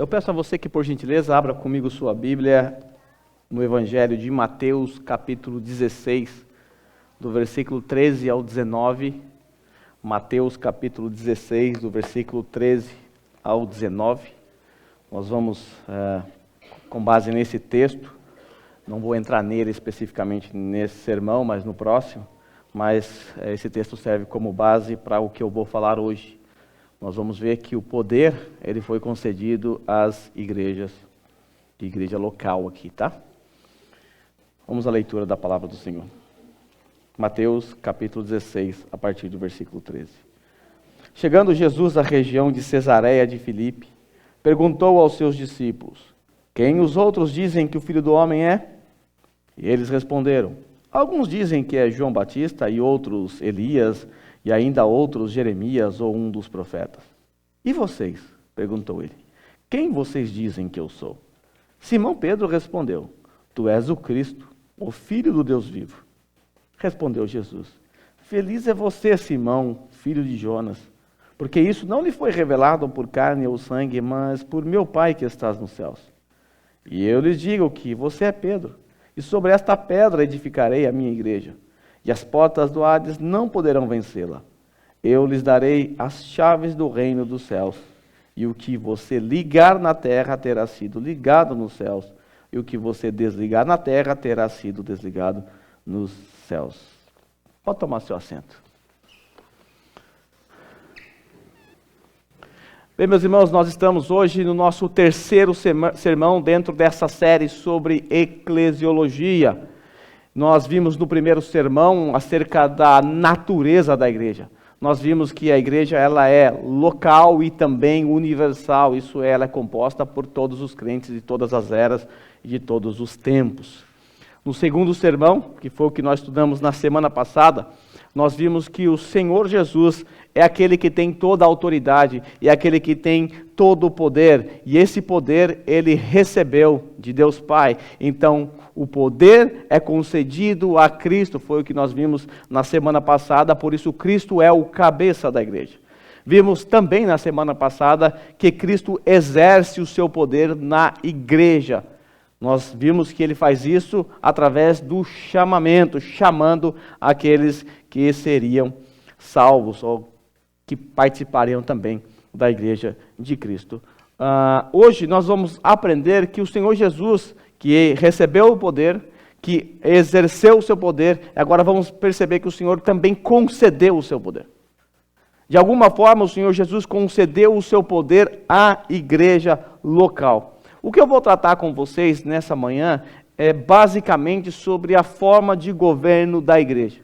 Eu peço a você que, por gentileza, abra comigo sua Bíblia no Evangelho de Mateus, capítulo 16, do versículo 13 ao 19. Mateus, capítulo 16, do versículo 13 ao 19. Nós vamos, com base nesse texto, não vou entrar nele especificamente nesse sermão, mas no próximo, mas esse texto serve como base para o que eu vou falar hoje. Nós vamos ver que o poder, ele foi concedido às igrejas, de igreja local aqui, tá? Vamos à leitura da palavra do Senhor. Mateus, capítulo 16, a partir do versículo 13. Chegando Jesus à região de Cesareia de Filipe, perguntou aos seus discípulos: quem os outros dizem que o Filho do Homem é? E eles responderam: alguns dizem que é João Batista, e outros Elias, e ainda outros Jeremias ou um dos profetas. E vocês? Perguntou ele. Quem vocês dizem que eu sou? Simão Pedro respondeu: tu és o Cristo, o Filho do Deus vivo. Respondeu Jesus: feliz é você, Simão, filho de Jonas, porque isso não lhe foi revelado por carne ou sangue, mas por meu Pai que estás nos céus. E eu lhes digo que você é Pedro, e sobre esta pedra edificarei a minha igreja, e as portas do Hades não poderão vencê-la. Eu lhes darei as chaves do reino dos céus, e o que você ligar na terra terá sido ligado nos céus, e o que você desligar na terra terá sido desligado nos céus. Pode tomar seu assento. Bem, meus irmãos, nós estamos hoje no nosso terceiro sermão dentro dessa série sobre eclesiologia. Nós vimos no primeiro sermão acerca da natureza da igreja. Nós vimos que a igreja ela é local e também universal. Isso ela é composta por todos os crentes de todas as eras e de todos os tempos. No segundo sermão, que foi o que nós estudamos na semana passada, nós vimos que o Senhor Jesus é aquele que tem toda a autoridade e é aquele que tem todo o poder. E esse poder ele recebeu de Deus Pai. Então, o poder é concedido a Cristo, foi o que nós vimos na semana passada, por isso Cristo é o cabeça da igreja. Vimos também na semana passada que Cristo exerce o seu poder na igreja. Nós vimos que ele faz isso através do chamamento, chamando aqueles que seriam salvos ou que participariam também da igreja de Cristo. Hoje nós vamos aprender que o Senhor Jesus, que recebeu o poder, que exerceu o seu poder, agora vamos perceber que o Senhor também concedeu o seu poder. De alguma forma o Senhor Jesus concedeu o seu poder à igreja local. O que eu vou tratar com vocês nessa manhã é basicamente sobre a forma de governo da igreja.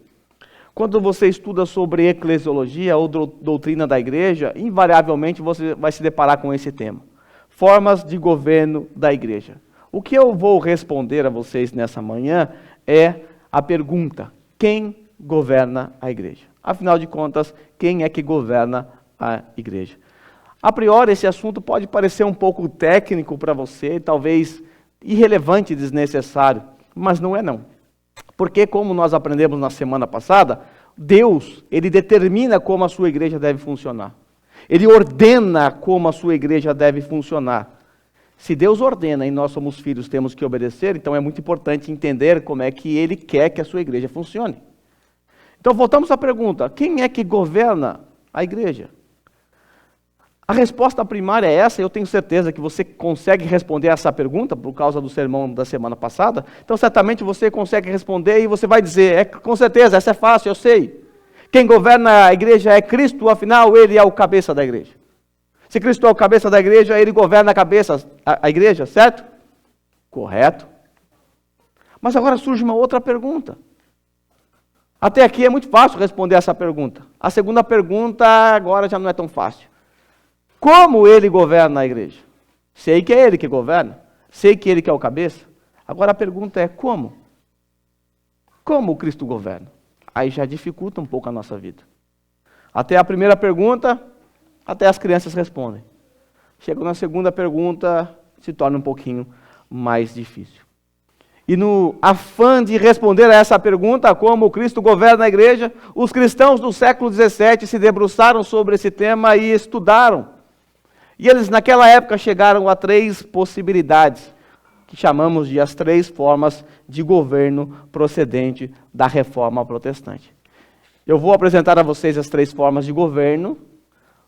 Quando você estuda sobre eclesiologia ou doutrina da igreja, invariavelmente você vai se deparar com esse tema. Formas de governo da igreja. O que eu vou responder a vocês nessa manhã é a pergunta: quem governa a igreja? Afinal de contas, quem é que governa a igreja? A priori, esse assunto pode parecer um pouco técnico para você, talvez irrelevante e desnecessário, mas não é não. Porque, como nós aprendemos na semana passada, Deus, ele determina como a sua igreja deve funcionar. Ele ordena como a sua igreja deve funcionar. Se Deus ordena e nós somos filhos, temos que obedecer, então é muito importante entender como é que ele quer que a sua igreja funcione. Então, voltamos à pergunta: quem é que governa a igreja? A resposta primária é essa, eu tenho certeza que você consegue responder essa pergunta por causa do sermão da semana passada. Então, certamente você consegue responder e você vai dizer: com certeza, essa é fácil, eu sei. Quem governa a igreja é Cristo, afinal, ele é o cabeça da igreja. Se Cristo é o cabeça da igreja, ele governa a igreja, certo? Correto. Mas agora surge uma outra pergunta. Até aqui é muito fácil responder essa pergunta. A segunda pergunta agora já não é tão fácil. Como ele governa a igreja? Sei que é ele que governa, sei que ele que é o cabeça. Agora a pergunta é como? Como o Cristo governa? Aí já dificulta um pouco a nossa vida. Até a primeira pergunta, até as crianças respondem. Chega na segunda pergunta, se torna um pouquinho mais difícil. E no afã de responder a essa pergunta, como Cristo governa a igreja, os cristãos do século XVII se debruçaram sobre esse tema e estudaram. E eles, naquela época, chegaram a 3 possibilidades, que chamamos de as 3 formas de governo procedente da Reforma Protestante. Eu vou apresentar a vocês as 3 formas de governo,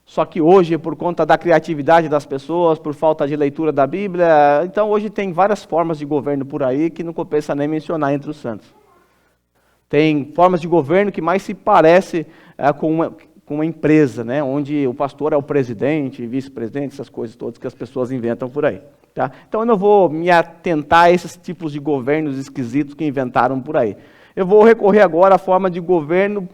só que hoje, por conta da criatividade das pessoas, por falta de leitura da Bíblia, então hoje tem várias formas de governo por aí que não compensa nem mencionar entre os santos. Tem formas de governo que mais se parece com uma empresa, né, onde o pastor é o presidente, vice-presidente, essas coisas todas que as pessoas inventam por aí. Tá? Então eu não vou me atentar a esses tipos de governos esquisitos que inventaram por aí. Eu vou recorrer agora à forma de governo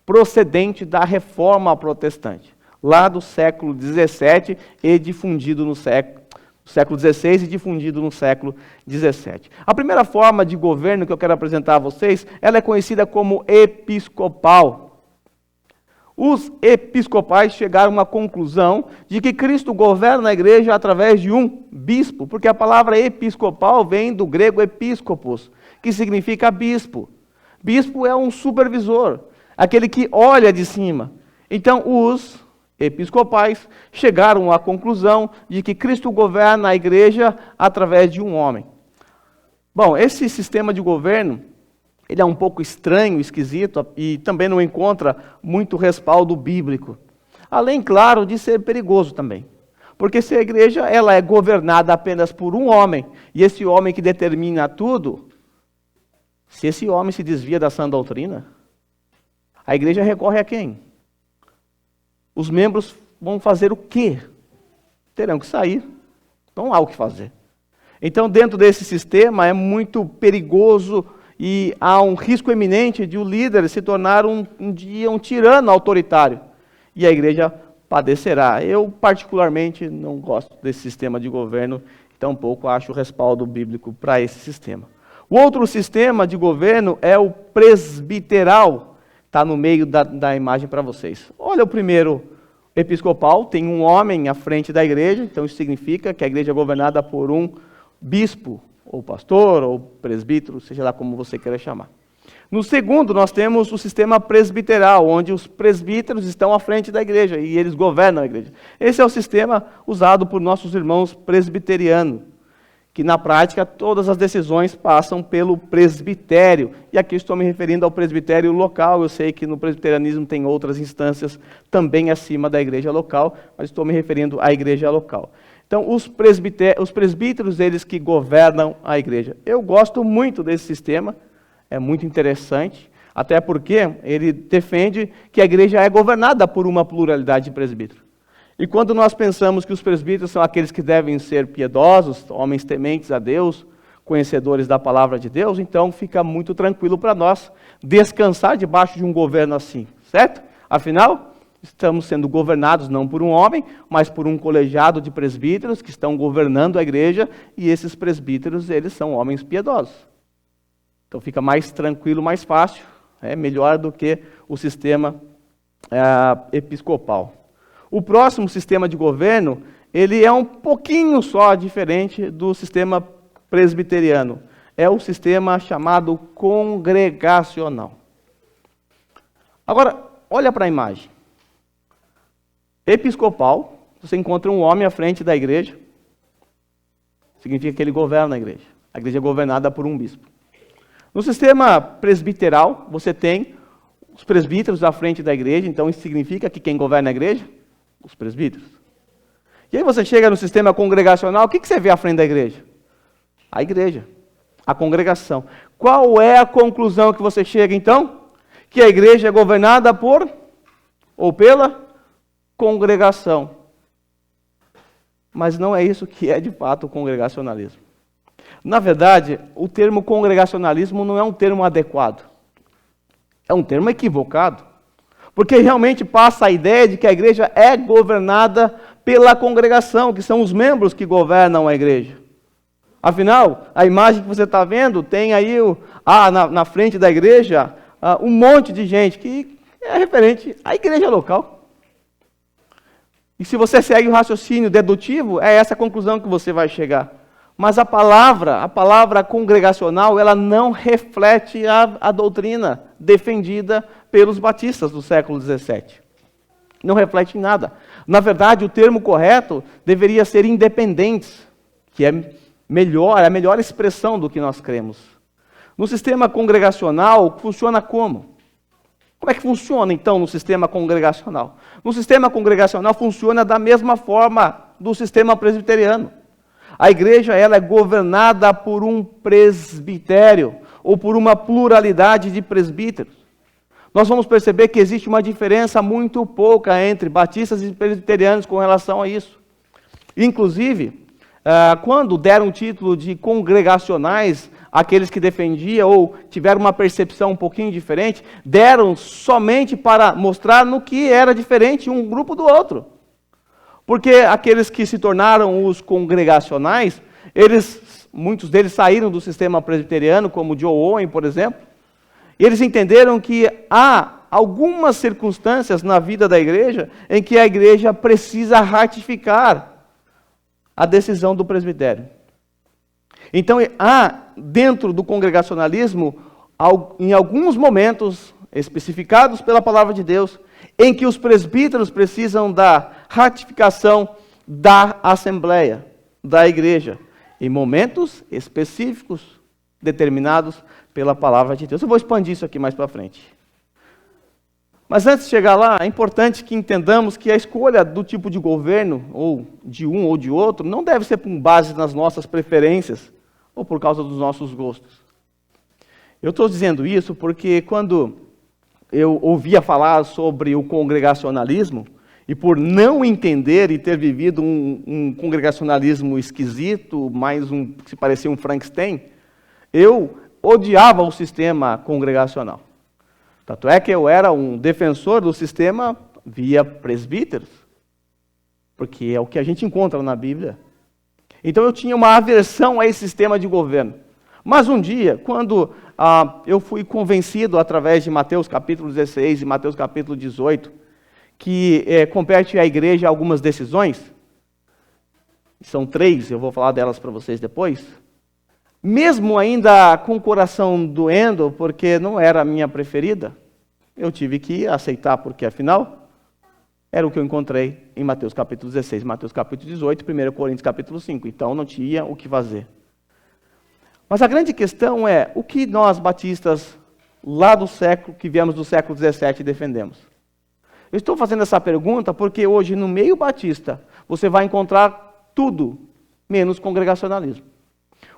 procedente da Reforma Protestante, lá do século XVII e difundido no século XVI e difundido no século XVII. A primeira forma de governo que eu quero apresentar a vocês, ela é conhecida como episcopal. Os episcopais chegaram à conclusão de que Cristo governa a igreja através de um bispo, porque a palavra episcopal vem do grego episcopos, que significa bispo. Bispo é um supervisor, aquele que olha de cima. Então, os episcopais chegaram à conclusão de que Cristo governa a igreja através de um homem. Bom, esse sistema de governo, ele é um pouco estranho, esquisito, e também não encontra muito respaldo bíblico. Além, claro, de ser perigoso também. Porque se a igreja ela é governada apenas por um homem, e esse homem que determina tudo, se esse homem se desvia da sã doutrina, a igreja recorre a quem? Os membros vão fazer o quê? Terão que sair. Não há o que fazer. Então, dentro desse sistema, é muito perigoso e há um risco eminente de o líder se tornar um dia um tirano autoritário. E a igreja padecerá. Eu, particularmente, não gosto desse sistema de governo, tampouco acho respaldo bíblico para esse sistema. O outro sistema de governo é o presbiteral. Está no meio da imagem para vocês. Olha o primeiro episcopal, tem um homem à frente da igreja, então isso significa que a igreja é governada por um bispo, ou pastor, ou presbítero, seja lá como você queira chamar. No segundo, nós temos o sistema presbiteral, onde os presbíteros estão à frente da igreja e eles governam a igreja. Esse é o sistema usado por nossos irmãos presbiterianos, que na prática todas as decisões passam pelo presbitério. E aqui estou me referindo ao presbitério local. Eu sei que no presbiterianismo tem outras instâncias também acima da igreja local, mas estou me referindo à igreja local. Então, os presbíteros, eles que governam a igreja. Eu gosto muito desse sistema, é muito interessante, até porque ele defende que a igreja é governada por uma pluralidade de presbíteros. E quando nós pensamos que os presbíteros são aqueles que devem ser piedosos, homens tementes a Deus, conhecedores da palavra de Deus, então fica muito tranquilo para nós descansar debaixo de um governo assim, certo? Afinal, estamos sendo governados não por um homem, mas por um colegiado de presbíteros que estão governando a igreja, e esses presbíteros, eles são homens piedosos. Então fica mais tranquilo, mais fácil, melhor do que o sistema episcopal. O próximo sistema de governo, ele é um pouquinho só diferente do sistema presbiteriano. É o sistema chamado congregacional. Agora, olha para a imagem. Episcopal, você encontra um homem à frente da igreja, significa que ele governa a igreja. A igreja é governada por um bispo. No sistema presbiteral, você tem os presbíteros à frente da igreja, então isso significa que quem governa a igreja? Os presbíteros. E aí você chega no sistema congregacional, o que você vê à frente da igreja? A igreja, a congregação. Qual é a conclusão que você chega então? Que a igreja é governada por, ou pela, congregação. Mas não é isso que é de fato o congregacionalismo. Na verdade, o termo congregacionalismo não é um termo adequado. É um termo equivocado. Porque realmente passa a ideia de que a igreja é governada pela congregação, que são os membros que governam a igreja. Afinal, a imagem que você está vendo tem aí na frente da igreja um monte de gente que é referente à igreja local. E se você segue o raciocínio dedutivo, é essa a conclusão que você vai chegar. Mas a palavra congregacional, ela não reflete a doutrina defendida pelos batistas do século XVII. Não reflete em nada. Na verdade, o termo correto deveria ser independentes, que é melhor, é a melhor expressão do que nós cremos. No sistema congregacional, funciona como? Como é que funciona, então, no sistema congregacional? No sistema congregacional funciona da mesma forma do sistema presbiteriano. A igreja ela é governada por um presbitério, ou por uma pluralidade de presbíteros. Nós vamos perceber que existe uma diferença muito pouca entre batistas e presbiterianos com relação a isso. Inclusive, quando deram o título de congregacionais, aqueles que defendiam ou tiveram uma percepção um pouquinho diferente, deram somente para mostrar no que era diferente um grupo do outro. Porque aqueles que se tornaram os congregacionais, muitos deles saíram do sistema presbiteriano, como Joe Owen, por exemplo, e eles entenderam que há algumas circunstâncias na vida da igreja em que a igreja precisa ratificar a decisão do presbitério. Então, há dentro do congregacionalismo, em alguns momentos especificados pela palavra de Deus, em que os presbíteros precisam da ratificação da assembleia, da igreja, em momentos específicos, determinados pela palavra de Deus. Eu vou expandir isso aqui mais para frente. Mas antes de chegar lá, é importante que entendamos que a escolha do tipo de governo, ou de um ou de outro, não deve ser com base nas nossas preferências, ou por causa dos nossos gostos. Eu estou dizendo isso porque quando eu ouvia falar sobre o congregacionalismo, e por não entender e ter vivido um congregacionalismo esquisito, mais que se parecia um Frankenstein, eu odiava o sistema congregacional. Tanto é que eu era um defensor do sistema via presbíteros, porque é o que a gente encontra na Bíblia. Então eu tinha uma aversão a esse sistema de governo. Mas um dia, quando eu fui convencido através de Mateus capítulo 16 e Mateus capítulo 18, que compete à igreja algumas decisões, são 3, eu vou falar delas para vocês depois, mesmo ainda com o coração doendo, porque não era a minha preferida, eu tive que aceitar, porque afinal era o que eu encontrei em Mateus capítulo 16, Mateus capítulo 18, 1 Coríntios capítulo 5. Então não tinha o que fazer. Mas a grande questão é, o que nós batistas, lá do século, que viemos do século 17, defendemos? Eu estou fazendo essa pergunta porque hoje no meio batista, você vai encontrar tudo, menos congregacionalismo.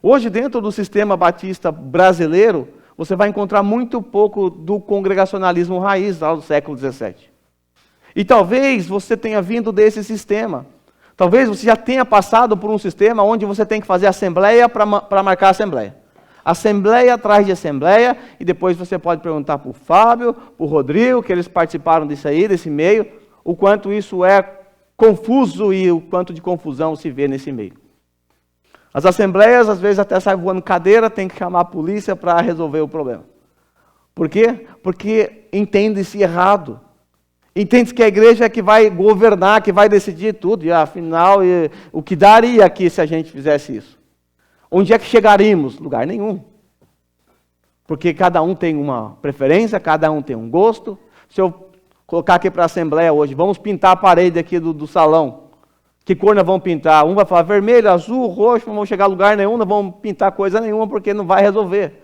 Hoje dentro do sistema batista brasileiro, você vai encontrar muito pouco do congregacionalismo raiz, lá do século 17. E talvez você tenha vindo desse sistema. Talvez você já tenha passado por um sistema onde você tem que fazer assembleia para marcar a assembleia. Assembleia atrás de assembleia, e depois você pode perguntar para o Fábio, para o Rodrigo, que eles participaram disso aí, desse meio, o quanto isso é confuso e o quanto de confusão se vê nesse meio. As assembleias, às vezes, até saem voando cadeira, tem que chamar a polícia para resolver o problema. Por quê? Porque entende-se errado. Entende-se que a igreja é que vai governar, que vai decidir tudo, e afinal, o que daria aqui se a gente fizesse isso? Onde é que chegaríamos? Lugar nenhum. Porque cada um tem uma preferência, cada um tem um gosto. Se eu colocar aqui para a assembleia hoje, vamos pintar a parede aqui do salão. Que cor nós vamos pintar? Um vai falar vermelho, azul, roxo, não vamos chegar a lugar nenhum, não vamos pintar coisa nenhuma, porque não vai resolver.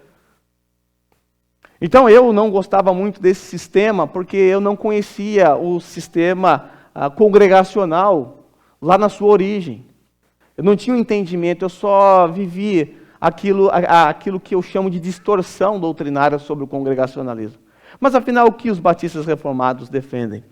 Então eu não gostava muito desse sistema, porque eu não conhecia o sistema congregacional lá na sua origem. Eu não tinha um entendimento, eu só vivi aquilo que eu chamo de distorção doutrinária sobre o congregacionalismo. Mas afinal, o que os batistas reformados defendem?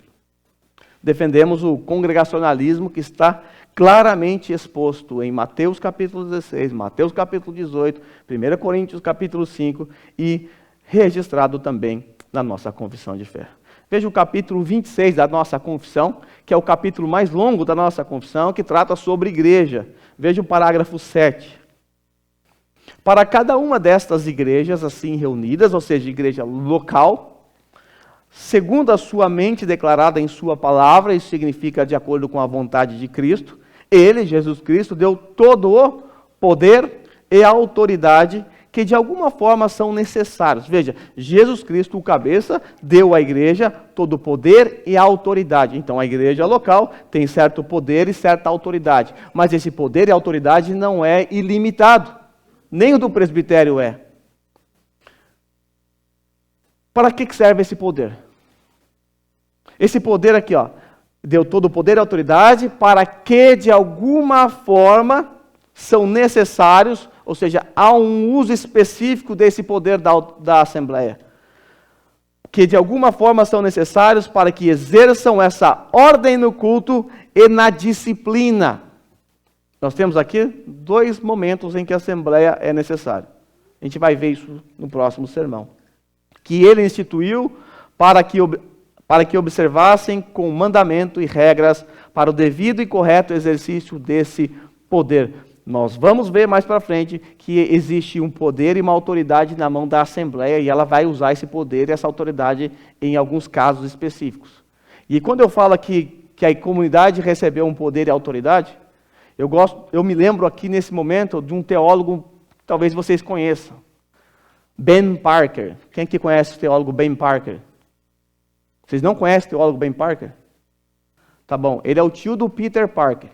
Defendemos o congregacionalismo que está claramente exposto em Mateus capítulo 16, Mateus capítulo 18, 1 Coríntios capítulo 5 e registrado também na nossa confissão de fé. Veja o capítulo 26 da nossa confissão, que é o capítulo mais longo da nossa confissão, que trata sobre igreja. Veja o parágrafo 7. Para cada uma destas igrejas assim reunidas, ou seja, igreja local, segundo a sua mente declarada em sua palavra, isso significa de acordo com a vontade de Cristo, ele, Jesus Cristo, deu todo o poder e a autoridade que de alguma forma são necessários. Veja, Jesus Cristo, o cabeça, deu à igreja todo o poder e a autoridade. Então a igreja local tem certo poder e certa autoridade. Mas esse poder e autoridade não é ilimitado. Nem o do presbitério é. Para que serve esse poder? Esse poder aqui, ó, deu todo o poder e autoridade para que de alguma forma são necessários, ou seja, há um uso específico desse poder da Assembleia. Que de alguma forma são necessários para que exerçam essa ordem no culto e na disciplina. Nós temos aqui 2 momentos em que a Assembleia é necessária. A gente vai ver isso no próximo sermão. Que ele instituiu para que observassem com mandamento e regras para o devido e correto exercício desse poder. Nós vamos ver mais para frente que existe um poder e uma autoridade na mão da Assembleia e ela vai usar esse poder e essa autoridade em alguns casos específicos. E quando eu falo aqui que a comunidade recebeu um poder e autoridade, eu me lembro aqui nesse momento de um teólogo que talvez vocês conheçam, Ben Parker. Quem que conhece o teólogo Ben Parker? Vocês não conhecem o teólogo Ben Parker? Tá bom, ele é o tio do Peter Parker.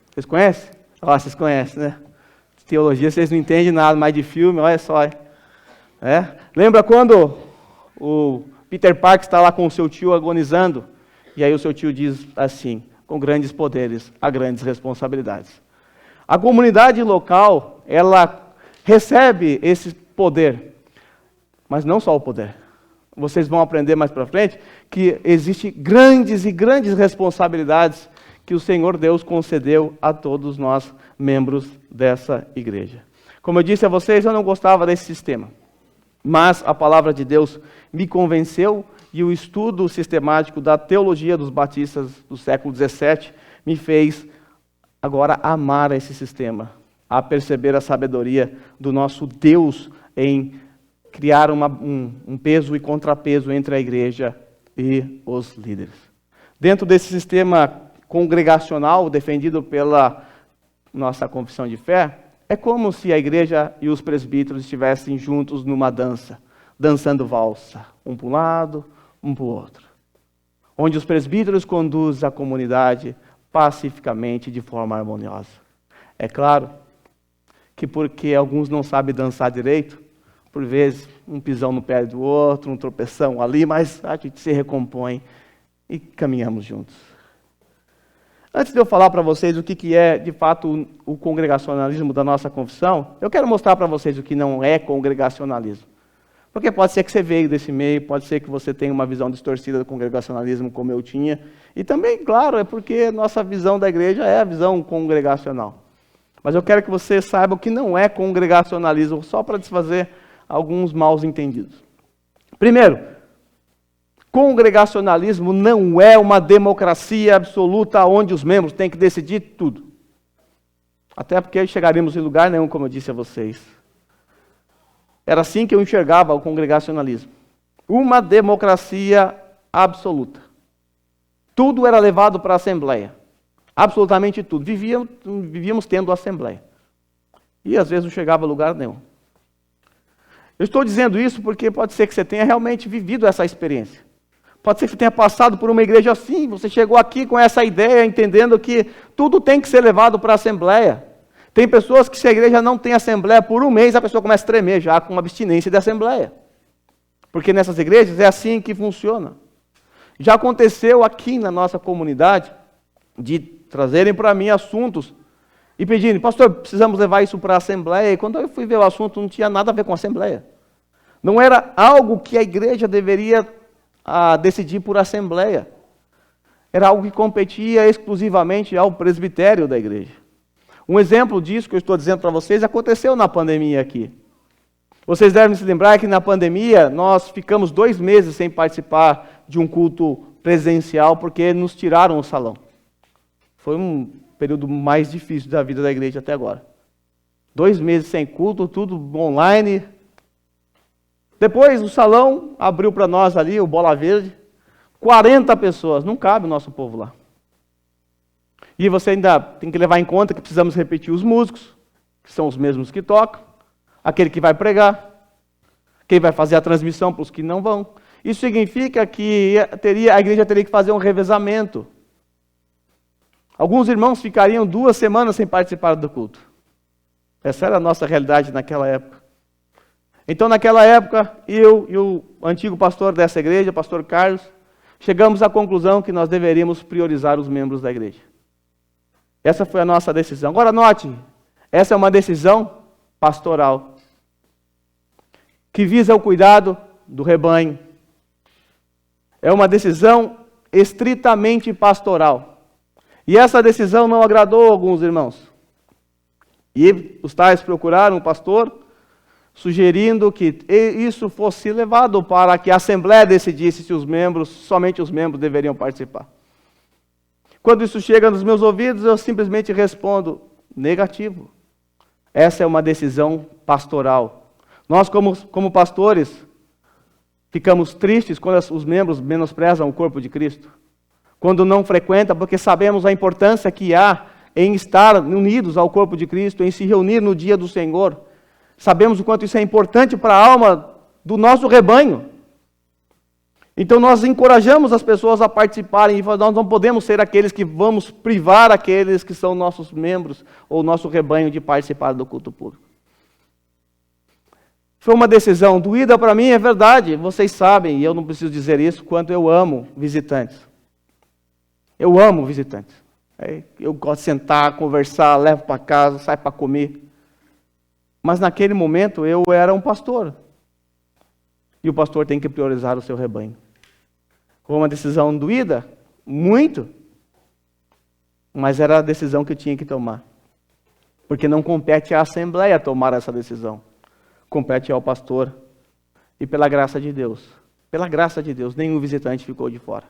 Vocês conhecem? Vocês conhecem, né? Teologia, vocês não entendem nada mais de filme, olha só. Lembra quando o Peter Parker está lá com o seu tio agonizando? E aí o seu tio diz assim, com grandes poderes, há grandes responsabilidades. A comunidade local, ela recebe esse poder, mas não só o poder. Vocês vão aprender mais para frente que existem grandes e grandes responsabilidades que o Senhor Deus concedeu a todos nós, membros dessa igreja. Como eu disse a vocês, eu não gostava desse sistema, mas a palavra de Deus me convenceu e o estudo sistemático da teologia dos batistas do século XVII me fez agora amar esse sistema, a perceber a sabedoria do nosso Deus em criar um peso e contrapeso entre a igreja e os líderes. Dentro desse sistema congregacional defendido pela nossa confissão de fé, é como se a igreja e os presbíteros estivessem juntos numa dança, dançando valsa, um para um lado, um para o outro. Onde os presbíteros conduzem a comunidade pacificamente, de forma harmoniosa. É claro que porque alguns não sabem dançar direito, por vezes um pisão no pé do outro, um tropeção ali, mas a gente se recompõe e caminhamos juntos. Antes de eu falar para vocês o que é, de fato, o congregacionalismo da nossa confissão, eu quero mostrar para vocês o que não é congregacionalismo. Porque pode ser que você veio desse meio, pode ser que você tenha uma visão distorcida do congregacionalismo, como eu tinha. E também, claro, é porque nossa visão da igreja é a visão congregacional. Mas eu quero que você saiba o que não é congregacionalismo, só para desfazer alguns maus entendidos. Primeiro, congregacionalismo não é uma democracia absoluta onde os membros têm que decidir tudo. Até porque chegaremos em lugar nenhum, como eu disse a vocês. Era assim que eu enxergava o congregacionalismo. Uma democracia absoluta. Tudo era levado para a Assembleia. Absolutamente tudo. Vivíamos tendo a Assembleia. E às vezes não chegava a lugar nenhum. Eu estou dizendo isso porque pode ser que você tenha realmente vivido essa experiência. Pode ser que você tenha passado por uma igreja assim, você chegou aqui com essa ideia, entendendo que tudo tem que ser levado para a Assembleia. Tem pessoas que se a igreja não tem Assembleia por um mês, a pessoa começa a tremer já com uma abstinência de Assembleia. Porque nessas igrejas é assim que funciona. Já aconteceu aqui na nossa comunidade de trazerem para mim assuntos e pedirem, pastor, precisamos levar isso para a Assembleia. E quando eu fui ver o assunto, não tinha nada a ver com a Assembleia. Não era algo que a igreja deveria decidir por Assembleia. Era algo que competia exclusivamente ao presbitério da igreja. Um exemplo disso que eu estou dizendo para vocês aconteceu na pandemia aqui. Vocês devem se lembrar que na pandemia nós ficamos 2 meses sem participar de um culto presencial porque nos tiraram o salão. Foi um período mais difícil da vida da igreja até agora. 2 meses sem culto, tudo online. Depois o salão abriu para nós ali, o Bola Verde, 40 pessoas, não cabe o nosso povo lá. E você ainda tem que levar em conta que precisamos repetir os músicos, que são os mesmos que tocam. aquele que vai pregar, quem vai fazer a transmissão para os que não vão. Isso significa que a igreja teria que fazer um revezamento. Alguns irmãos ficariam 2 semanas sem participar do culto. Essa era a nossa realidade naquela época. Então, naquela época, eu e o antigo pastor dessa igreja, o pastor Carlos, chegamos à conclusão que nós deveríamos priorizar os membros da igreja. Essa foi a nossa decisão. Agora, note, essa é uma decisão pastoral, que visa o cuidado do rebanho. É uma decisão estritamente pastoral. E essa decisão não agradou alguns irmãos. E os tais procuraram o pastor, sugerindo que isso fosse levado para que a Assembleia decidisse se somente os membros deveriam participar. Quando isso chega nos meus ouvidos, eu simplesmente respondo, negativo. Essa é uma decisão pastoral. Nós, como pastores, ficamos tristes quando os membros menosprezam o corpo de Cristo. Quando não frequentam, porque sabemos a importância que há em estar unidos ao corpo de Cristo, em se reunir no dia do Senhor. Sabemos o quanto isso é importante para a alma do nosso rebanho. Então nós encorajamos as pessoas a participarem e nós não podemos ser aqueles que vamos privar aqueles que são nossos membros ou nosso rebanho de participar do culto público. Foi uma decisão doída para mim, é verdade, vocês sabem, e eu não preciso dizer isso, quanto eu amo visitantes. Eu amo visitantes. Eu gosto de sentar, conversar, levo para casa, saio para comer. Mas naquele momento eu era um pastor. E o pastor tem que priorizar o seu rebanho. Foi uma decisão doída? Muito. Mas era a decisão que eu tinha que tomar. Porque não compete à Assembleia tomar essa decisão. Compete ao pastor. E pela graça de Deus, nenhum visitante ficou de fora.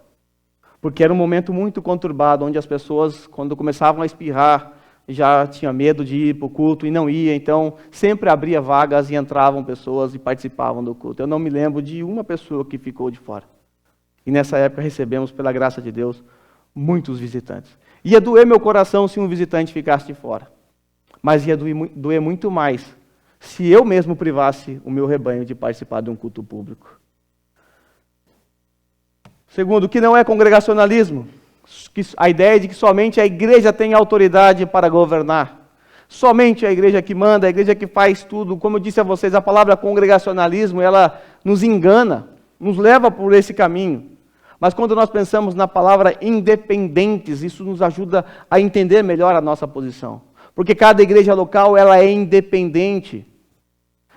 Porque era um momento muito conturbado, onde as pessoas, quando começavam a espirrar, já tinham medo de ir para o culto e não ia. Então, sempre abria vagas e entravam pessoas e participavam do culto. Eu não me lembro de uma pessoa que ficou de fora. E nessa época recebemos, pela graça de Deus, muitos visitantes. Ia doer meu coração se um visitante ficasse de fora. Mas ia doer muito mais se eu mesmo privasse o meu rebanho de participar de um culto público. Segundo, o que não é congregacionalismo? A ideia de que somente a igreja tem autoridade para governar. Somente a igreja que manda, a igreja que faz tudo. Como eu disse a vocês, a palavra congregacionalismo, ela nos engana, nos leva por esse caminho. Mas quando nós pensamos na palavra independentes, isso nos ajuda a entender melhor a nossa posição. Porque cada igreja local, ela é independente.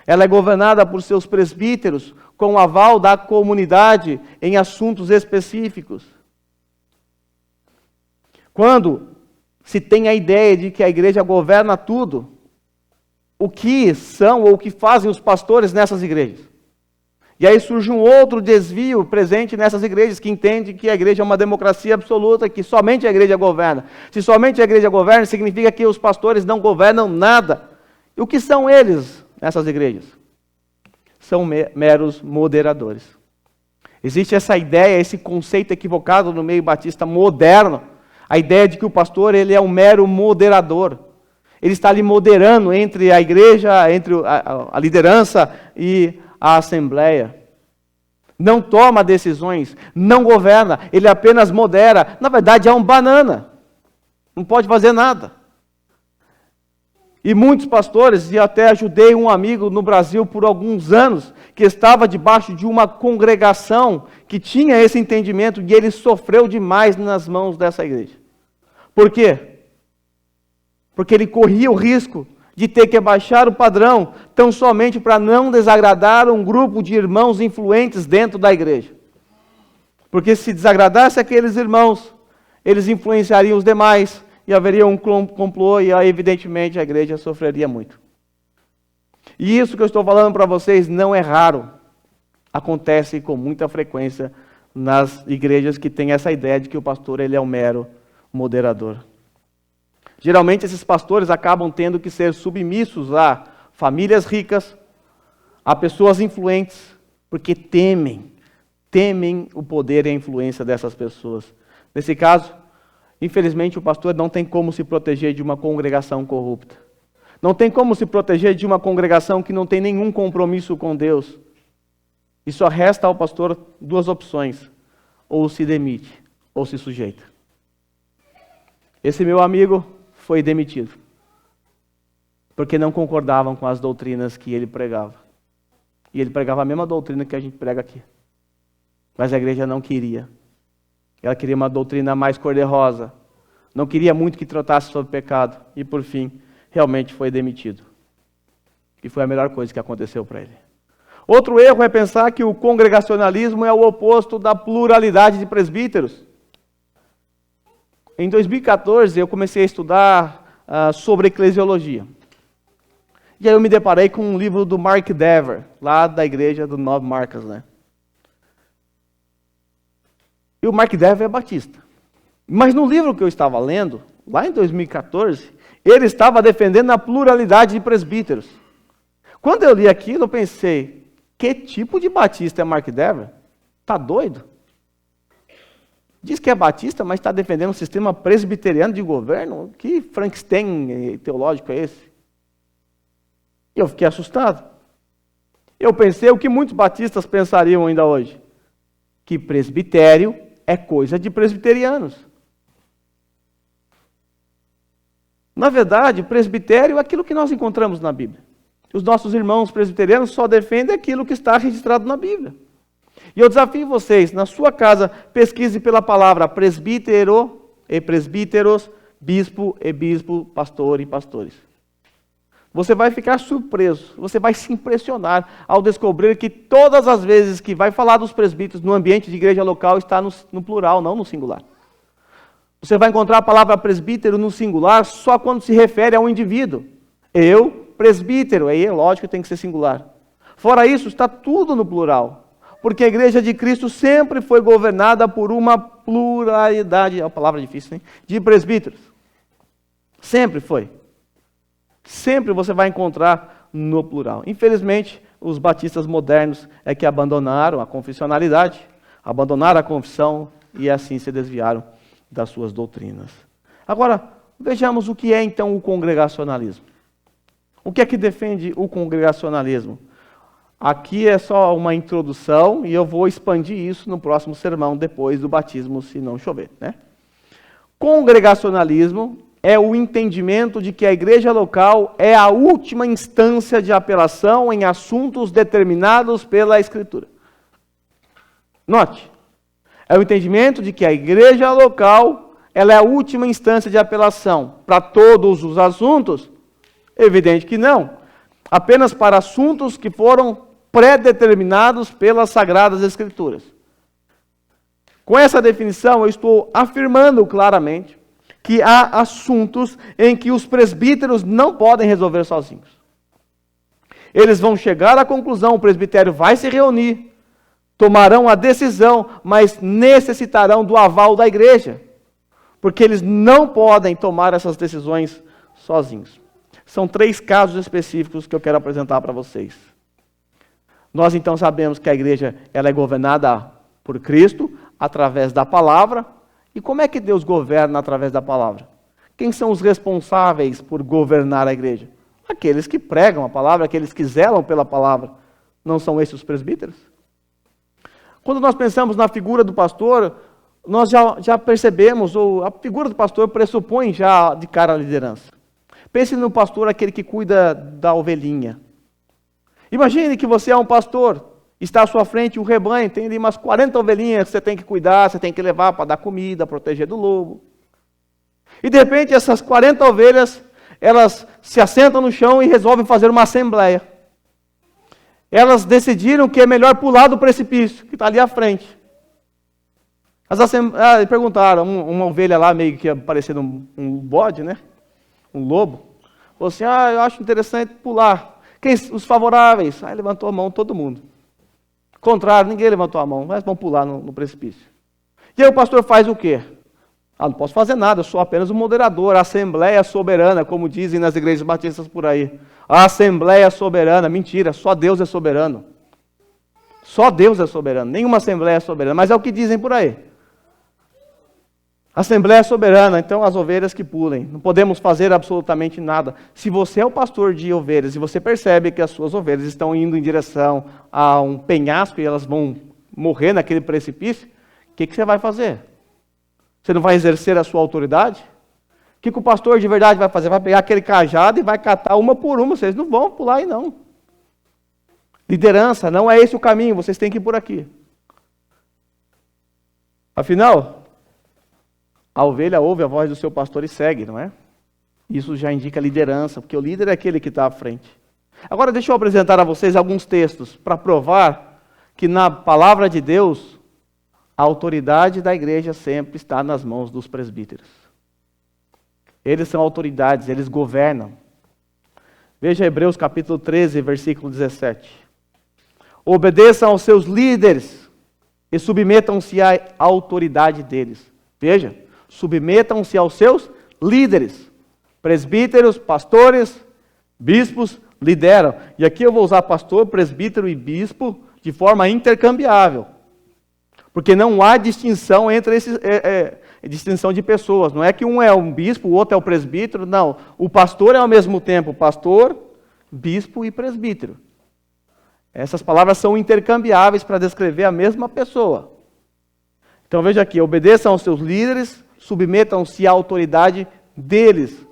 Ela é governada por seus presbíteros, com o aval da comunidade em assuntos específicos. Quando se tem a ideia de que a igreja governa tudo, o que são ou o que fazem os pastores nessas igrejas? E aí surge um outro desvio presente nessas igrejas, que entende que a igreja é uma democracia absoluta, que somente a igreja governa. Se somente a igreja governa, significa que os pastores não governam nada. E o que são eles nessas igrejas? São meros moderadores. Existe essa ideia, esse conceito equivocado no meio batista moderno, a ideia de que o pastor ele é um mero moderador. Ele está ali moderando entre a igreja, entre a liderança e a assembleia. Não toma decisões, não governa, ele apenas modera. Na verdade é um banana, não pode fazer nada. E muitos pastores, e até ajudei um amigo no Brasil por alguns anos, que estava debaixo de uma congregação que tinha esse entendimento, e ele sofreu demais nas mãos dessa igreja. Por quê? Porque ele corria o risco de ter que abaixar o padrão, tão somente para não desagradar um grupo de irmãos influentes dentro da igreja. Porque se desagradasse aqueles irmãos, eles influenciariam os demais, e haveria um complô, e evidentemente a igreja sofreria muito. E isso que eu estou falando para vocês não é raro. Acontece com muita frequência nas igrejas que têm essa ideia de que o pastor ele é um mero moderador. Geralmente esses pastores acabam tendo que ser submissos a famílias ricas, a pessoas influentes, porque temem o poder e a influência dessas pessoas. Nesse caso, infelizmente o pastor não tem como se proteger de uma congregação corrupta. Não tem como se proteger de uma congregação que não tem nenhum compromisso com Deus. E só resta ao pastor duas opções: ou se demite, ou se sujeita. Esse meu amigo foi demitido, porque não concordavam com as doutrinas que ele pregava. E ele pregava a mesma doutrina que a gente prega aqui. Mas a igreja não queria. Ela queria uma doutrina mais cor-de-rosa. Não queria muito que tratasse sobre pecado. E por fim, realmente foi demitido. E foi a melhor coisa que aconteceu para ele. Outro erro é pensar que o congregacionalismo é o oposto da pluralidade de presbíteros. Em 2014, eu comecei a estudar sobre eclesiologia. E aí eu me deparei com um livro do Mark Dever, lá da igreja do Nove Marcas, né? E o Mark Dever é batista. Mas no livro que eu estava lendo, lá em 2014, ele estava defendendo a pluralidade de presbíteros. Quando eu li aquilo, eu pensei, que tipo de batista é Mark Dever? Tá doido? Diz que é batista, mas está defendendo um sistema presbiteriano de governo? Que Frankenstein teológico é esse? E eu fiquei assustado. Eu pensei o que muitos batistas pensariam ainda hoje. Que presbitério é coisa de presbiterianos. Na verdade, presbitério é aquilo que nós encontramos na Bíblia. Os nossos irmãos presbiterianos só defendem aquilo que está registrado na Bíblia. E eu desafio vocês, na sua casa, pesquise pela palavra presbítero e presbíteros, bispo e bispo, pastor e pastores. Você vai ficar surpreso, você vai se impressionar ao descobrir que todas as vezes que vai falar dos presbíteros no ambiente de igreja local está no plural, não no singular. Você vai encontrar a palavra presbítero no singular só quando se refere a um indivíduo. Eu, presbítero, aí é lógico que tem que ser singular. Fora isso, está tudo no plural. Porque a igreja de Cristo sempre foi governada por uma pluralidade, é uma palavra difícil, hein? De presbíteros. Sempre foi. Sempre você vai encontrar no plural. Infelizmente, os batistas modernos é que abandonaram a confessionalidade, abandonaram a confissão e assim se desviaram das suas doutrinas. Agora, vejamos o que é então o congregacionalismo. O que é que defende o congregacionalismo? Aqui é só uma introdução e eu vou expandir isso no próximo sermão, depois do batismo, se não chover, né? Congregacionalismo é o entendimento de que a igreja local é a última instância de apelação em assuntos determinados pela Escritura. Note, é o entendimento de que a igreja local ela é a última instância de apelação para todos os assuntos? Evidente que não. Apenas para assuntos que foram pré-determinados pelas Sagradas Escrituras. Com essa definição, eu estou afirmando claramente que há assuntos em que os presbíteros não podem resolver sozinhos. Eles vão chegar à conclusão, o presbitério vai se reunir, tomarão a decisão, mas necessitarão do aval da igreja, porque eles não podem tomar essas decisões sozinhos. São 3 casos específicos que eu quero apresentar para vocês. Nós então sabemos que a igreja ela é governada por Cristo, através da palavra. E como é que Deus governa através da palavra? Quem são os responsáveis por governar a igreja? Aqueles que pregam a palavra, aqueles que zelam pela palavra. Não são esses os presbíteros? Quando nós pensamos na figura do pastor, nós já percebemos, ou a figura do pastor pressupõe já de cara a liderança. Pense no pastor, aquele que cuida da ovelhinha. Imagine que você é um pastor, está à sua frente um rebanho, tem ali umas 40 ovelhinhas que você tem que cuidar, você tem que levar para dar comida, proteger do lobo. E de repente essas 40 ovelhas, elas se assentam no chão e resolvem fazer uma assembleia. Elas decidiram que é melhor pular do precipício, que está ali à frente. Perguntaram, uma ovelha lá meio que parecendo um bode, né? Um lobo. Falou assim, eu acho interessante pular. Quem, os favoráveis? Aí levantou a mão todo mundo. Contrário, ninguém levantou a mão, mas vão pular no precipício. E aí o pastor faz o quê? Não posso fazer nada, eu sou apenas um moderador, a Assembleia Soberana, como dizem nas igrejas batistas por aí. A Assembleia Soberana, mentira, só Deus é soberano. Só Deus é soberano, nenhuma Assembleia é soberana, mas é o que dizem por aí. Assembleia é soberana, então as ovelhas que pulem. Não podemos fazer absolutamente nada. Se você é o pastor de ovelhas e você percebe que as suas ovelhas estão indo em direção a um penhasco e elas vão morrer naquele precipício, o que você vai fazer? Você não vai exercer a sua autoridade? O que o pastor de verdade vai fazer? Vai pegar aquele cajado e vai catar uma por uma. Vocês não vão pular aí não. Liderança, não é esse o caminho, vocês têm que ir por aqui. Afinal, a ovelha ouve a voz do seu pastor e segue, não é? Isso já indica liderança, porque o líder é aquele que está à frente. Agora deixa eu apresentar a vocês alguns textos para provar que na palavra de Deus, a autoridade da igreja sempre está nas mãos dos presbíteros. Eles são autoridades, eles governam. Veja Hebreus capítulo 13, versículo 17. Obedeçam aos seus líderes e submetam-se à autoridade deles. Veja, submetam-se aos seus líderes. Presbíteros, pastores, bispos lideram. E aqui eu vou usar pastor, presbítero e bispo de forma intercambiável. Porque não há distinção entre esses, distinção de pessoas. Não é que um é um bispo, o outro é o presbítero. Não, o pastor é ao mesmo tempo pastor, bispo e presbítero. Essas palavras são intercambiáveis para descrever a mesma pessoa. Então veja aqui, obedeçam aos seus líderes, submetam-se à autoridade deles.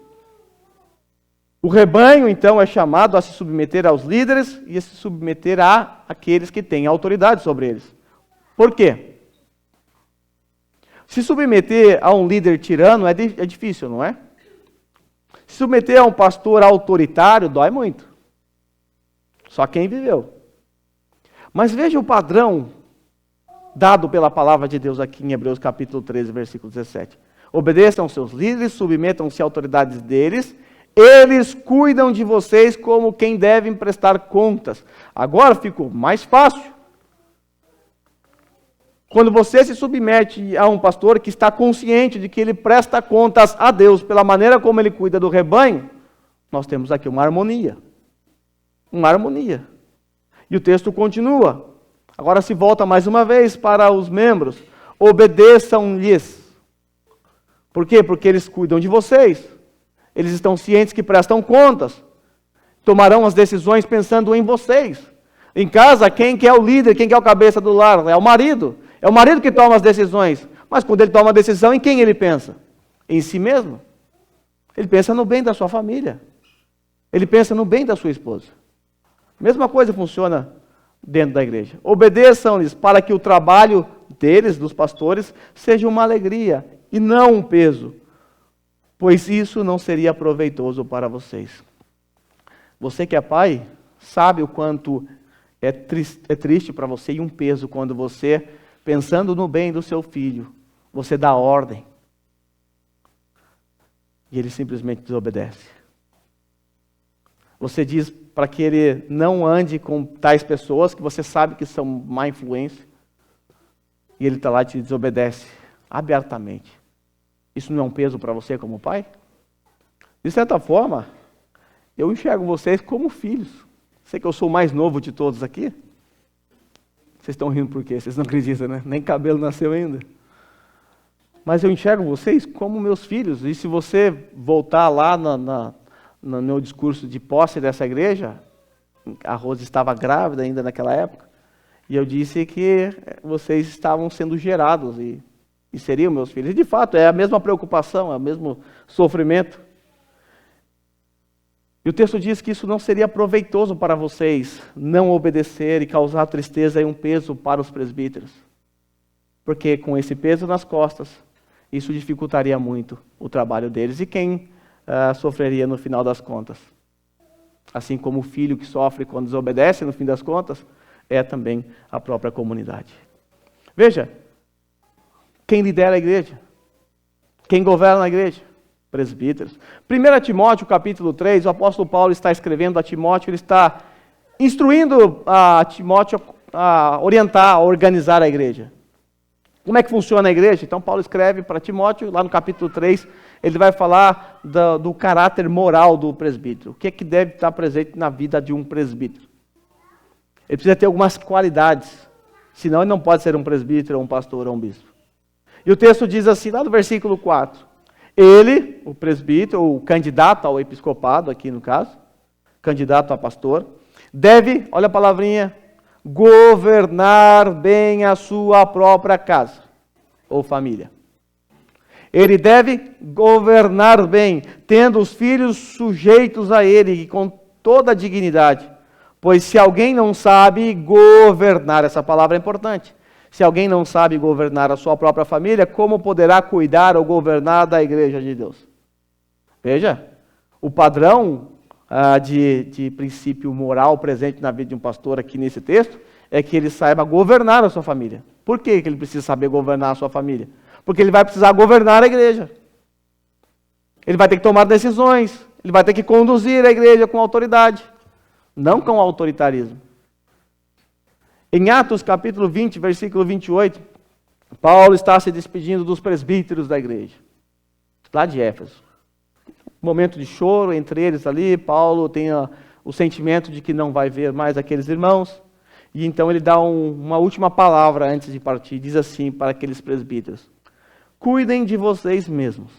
O rebanho, então, é chamado a se submeter aos líderes e a se submeter a aqueles que têm autoridade sobre eles. Por quê? Se submeter a um líder tirano é difícil, não é? Se submeter a um pastor autoritário dói muito. Só quem viveu. Mas veja o padrão dado pela palavra de Deus aqui em Hebreus capítulo 13, versículo 17. Obedeçam aos seus líderes, submetam-se à autoridade deles, eles cuidam de vocês como quem deve prestar contas. Agora ficou mais fácil. Quando você se submete a um pastor que está consciente de que ele presta contas a Deus pela maneira como ele cuida do rebanho, nós temos aqui uma harmonia. Uma harmonia. E o texto continua. Agora se volta mais uma vez para os membros. Obedeçam-lhes. Por quê? Porque eles cuidam de vocês. Eles estão cientes que prestam contas. Tomarão as decisões pensando em vocês. Em casa, quem que é o líder, quem que é o cabeça do lar? É o marido. É o marido que toma as decisões. Mas quando ele toma a decisão, em quem ele pensa? Em si mesmo. Ele pensa no bem da sua família. Ele pensa no bem da sua esposa. Mesma coisa funciona dentro da igreja. Obedeçam-lhes para que o trabalho deles, dos pastores, seja uma alegria e não um peso, pois isso não seria proveitoso para vocês. Você que é pai, sabe o quanto é triste para você e um peso quando você, pensando no bem do seu filho, você dá ordem e ele simplesmente desobedece. Você diz para que ele não ande com tais pessoas que você sabe que são má influência. E ele está lá e te desobedece abertamente. Isso não é um peso para você como pai? De certa forma, eu enxergo vocês como filhos. Sei que eu sou o mais novo de todos aqui. Vocês estão rindo por quê? Vocês não acreditam, né? Nem cabelo nasceu ainda. Mas eu enxergo vocês como meus filhos. E se você voltar lá no meu discurso de posse dessa igreja, a Rose estava grávida ainda naquela época, e eu disse que vocês estavam sendo gerados e seriam meus filhos. E de fato, é a mesma preocupação, é o mesmo sofrimento. E o texto diz que isso não seria proveitoso para vocês, não obedecer e causar tristeza e um peso para os presbíteros. Porque com esse peso nas costas, isso dificultaria muito o trabalho deles. E quem sofreria no final das contas? Assim como o filho que sofre quando desobedece, no fim das contas, é também a própria comunidade. Veja, quem lidera a igreja? Quem governa a igreja? Presbíteros. 1 Timóteo, capítulo 3, o apóstolo Paulo está escrevendo a Timóteo, ele está instruindo a Timóteo a orientar, a organizar a igreja. Como é que funciona a igreja? Então Paulo escreve para Timóteo, lá no capítulo 3, ele vai falar do caráter moral do presbítero. O que é que deve estar presente na vida de um presbítero? Ele precisa ter algumas qualidades, senão ele não pode ser um presbítero, ou um pastor, ou um bispo. E o texto diz assim, lá no versículo 4. Ele, o presbítero, ou o candidato ao episcopado, aqui no caso, candidato a pastor, deve, olha a palavrinha, governar bem a sua própria casa ou família. Ele deve governar bem, tendo os filhos sujeitos a ele com toda a dignidade. Pois se alguém não sabe governar, essa palavra é importante, se alguém não sabe governar a sua própria família, como poderá cuidar ou governar da igreja de Deus? Veja, o padrão de princípio moral presente na vida de um pastor aqui nesse texto é que ele saiba governar a sua família. Por que ele precisa saber governar a sua família? Porque ele vai precisar governar a igreja. Ele vai ter que tomar decisões, ele vai ter que conduzir a igreja com autoridade, não com autoritarismo. Em Atos capítulo 20, versículo 28, Paulo está se despedindo dos presbíteros da igreja, lá de Éfeso. Momento de choro entre eles ali, Paulo tem o sentimento de que não vai ver mais aqueles irmãos, e então ele dá uma última palavra antes de partir, diz assim para aqueles presbíteros: cuidem de vocês mesmos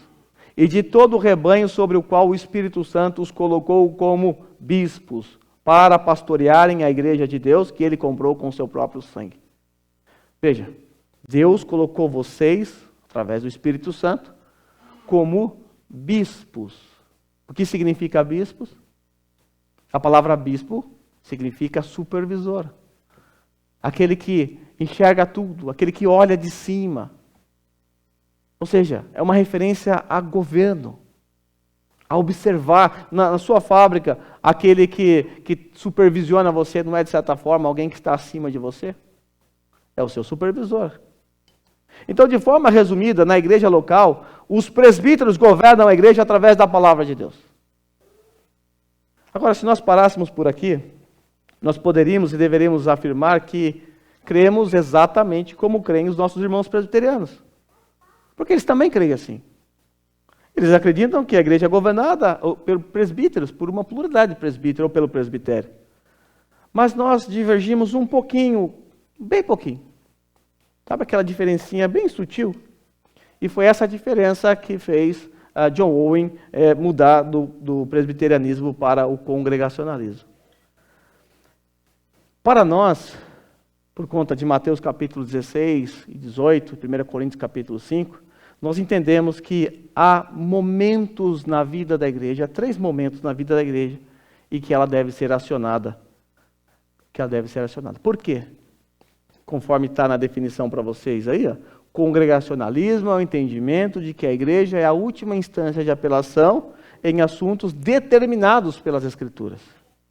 e de todo o rebanho sobre o qual o Espírito Santo os colocou como bispos, para pastorearem a igreja de Deus que ele comprou com o seu próprio sangue. Veja, Deus colocou vocês, através do Espírito Santo, como bispos. O que significa bispos? A palavra bispo significa supervisor. Aquele que enxerga tudo, aquele que olha de cima. Ou seja, é uma referência a governo, a observar na sua fábrica, aquele que supervisiona você não é, de certa forma, alguém que está acima de você? É o seu supervisor. Então, de forma resumida, na igreja local, os presbíteros governam a igreja através da palavra de Deus. Agora, se nós parássemos por aqui, nós poderíamos e deveríamos afirmar que cremos exatamente como creem os nossos irmãos presbiterianos. Porque eles também creem assim. Eles acreditam que a igreja é governada pelos presbíteros, por uma pluralidade de presbíteros, ou pelo presbitério. Mas nós divergimos um pouquinho, bem pouquinho. Sabe aquela diferencinha bem sutil? E foi essa diferença que fez John Owen mudar do presbiterianismo para o congregacionalismo. Para nós, por conta de Mateus capítulo 16 e 18, 1 Coríntios capítulo 5, nós entendemos que há momentos na vida da igreja, 3 momentos na vida da igreja, e que ela deve ser acionada. Por quê? Conforme está na definição para vocês aí, congregacionalismo é o entendimento de que a igreja é a última instância de apelação em assuntos determinados pelas Escrituras.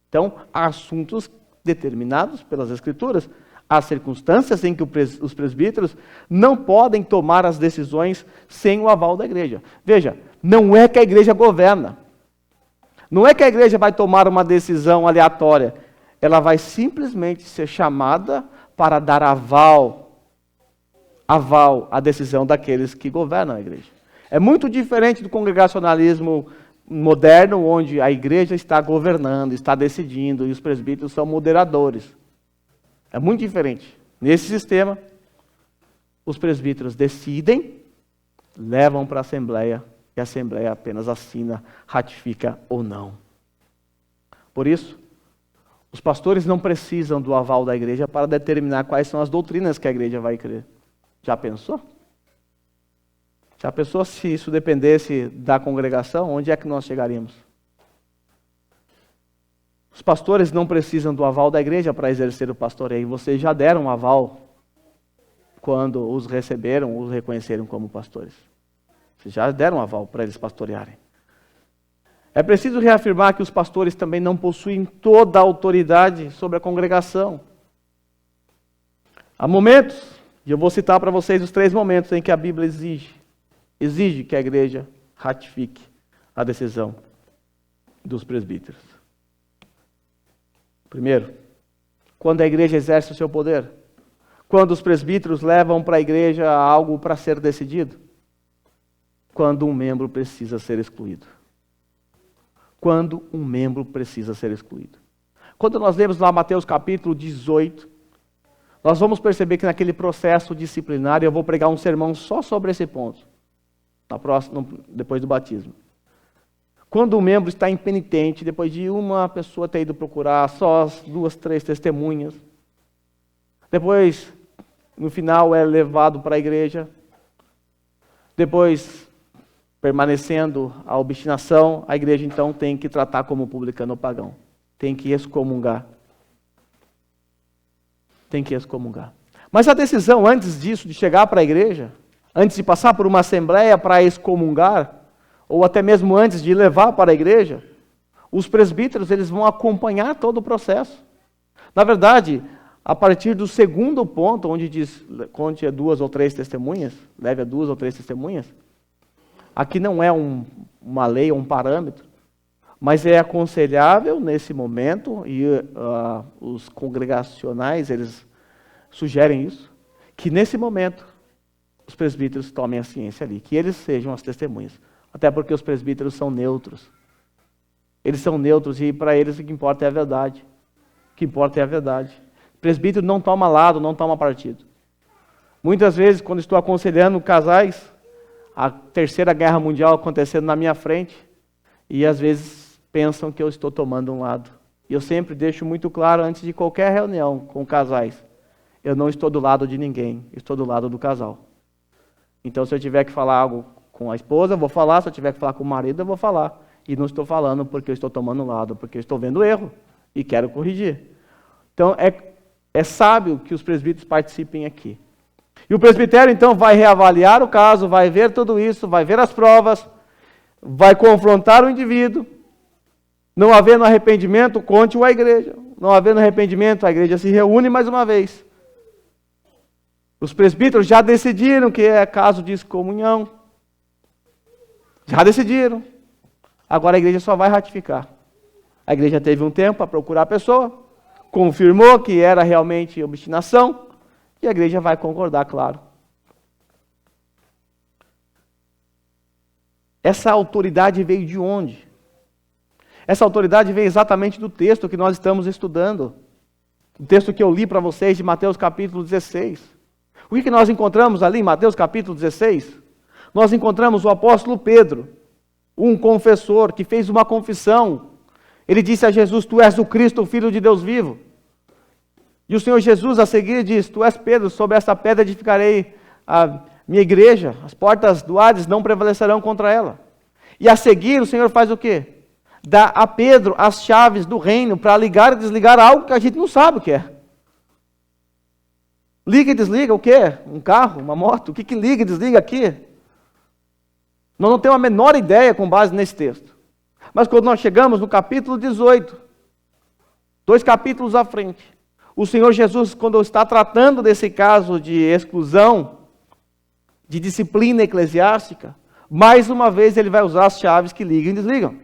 Então, há assuntos determinados pelas Escrituras, há circunstâncias em que os presbíteros não podem tomar as decisões sem o aval da igreja. Veja, não é que a igreja governa. Não é que a igreja vai tomar uma decisão aleatória. Ela vai simplesmente ser chamada para dar aval à decisão daqueles que governam a igreja. É muito diferente do congregacionalismo moderno, onde a igreja está governando, está decidindo, e os presbíteros são moderadores. É muito diferente. Nesse sistema, os presbíteros decidem, levam para a Assembleia, e a Assembleia apenas assina, ratifica ou não. Por isso, os pastores não precisam do aval da igreja para determinar quais são as doutrinas que a igreja vai crer. Já pensou? Já pensou se isso dependesse da congregação? Onde é que nós chegaríamos? Os pastores não precisam do aval da igreja para exercer o pastoreio. Vocês já deram aval quando os receberam, os reconheceram como pastores. Vocês já deram aval para eles pastorearem. É preciso reafirmar que os pastores também não possuem toda a autoridade sobre a congregação. Há momentos, e eu vou citar para vocês os 3 momentos em que a Bíblia exige que a igreja ratifique a decisão dos presbíteros. Primeiro, quando a igreja exerce o seu poder. Quando os presbíteros levam para a igreja algo para ser decidido. Quando um membro precisa ser excluído. Quando um membro precisa ser excluído. Quando nós lemos lá Mateus capítulo 18, Nós vamos perceber que naquele processo disciplinar, eu vou pregar um sermão só sobre esse ponto, depois do batismo. Quando o membro está impenitente, depois de uma pessoa ter ido procurar só as 2, 3 testemunhas, depois, no final, é levado para a igreja, depois, permanecendo a obstinação, a igreja então tem que tratar como publicano ou pagão, tem que excomungar. Tem que excomungar. Mas a decisão antes disso, de chegar para a igreja, antes de passar por uma assembleia para excomungar, ou até mesmo antes de levar para a igreja, os presbíteros eles vão acompanhar todo o processo. Na verdade, a partir do segundo ponto, onde diz, conte 2 ou 3 testemunhas, leve a 2 ou 3 testemunhas, aqui não é uma lei ou um parâmetro, mas é aconselhável nesse momento, e os congregacionais, eles sugerem isso, que nesse momento os presbíteros tomem a ciência ali, que eles sejam as testemunhas. Até porque os presbíteros são neutros. Eles são neutros e para eles o que importa é a verdade. O que importa é a verdade. O presbítero não toma lado, não toma partido. Muitas vezes, quando estou aconselhando casais, a Terceira Guerra Mundial acontecendo na minha frente, e às vezes pensam que eu estou tomando um lado. E eu sempre deixo muito claro, antes de qualquer reunião com casais, eu não estou do lado de ninguém, eu estou do lado do casal. Então, se eu tiver que falar algo com a esposa, eu vou falar. Se eu tiver que falar com o marido, eu vou falar. E não estou falando porque eu estou tomando lado, porque eu estou vendo erro e quero corrigir. Então, é sábio que os presbíteros participem aqui. E o presbitério, então, vai reavaliar o caso, vai ver tudo isso, vai ver as provas, vai confrontar o indivíduo. Não havendo arrependimento, conte-o à igreja. Não havendo arrependimento, a igreja se reúne mais uma vez. Os presbíteros já decidiram que é caso de excomunhão. Já decidiram. Agora a igreja só vai ratificar. A igreja teve um tempo para procurar a pessoa, confirmou que era realmente obstinação, e a igreja vai concordar, claro. Essa autoridade veio de onde? Essa autoridade veio exatamente do texto que nós estamos estudando. O texto que eu li para vocês de Mateus capítulo 16. O que nós encontramos ali em Mateus capítulo 16? Nós encontramos o apóstolo Pedro, um confessor que fez uma confissão. Ele disse a Jesus: Tu és o Cristo, o Filho de Deus vivo. E o Senhor Jesus a seguir diz: Tu és Pedro, sobre essa pedra edificarei a minha igreja, as portas do Hades não prevalecerão contra ela. E a seguir o Senhor faz o quê? Dá a Pedro as chaves do reino para ligar e desligar algo que a gente não sabe o que é. Liga e desliga o quê? Um carro, uma moto? O que liga e desliga aqui? Nós não temos a menor ideia com base nesse texto. Mas quando nós chegamos no capítulo 18, 2 capítulos à frente, o Senhor Jesus, quando está tratando desse caso de exclusão, de disciplina eclesiástica, mais uma vez ele vai usar as chaves que ligam e desligam.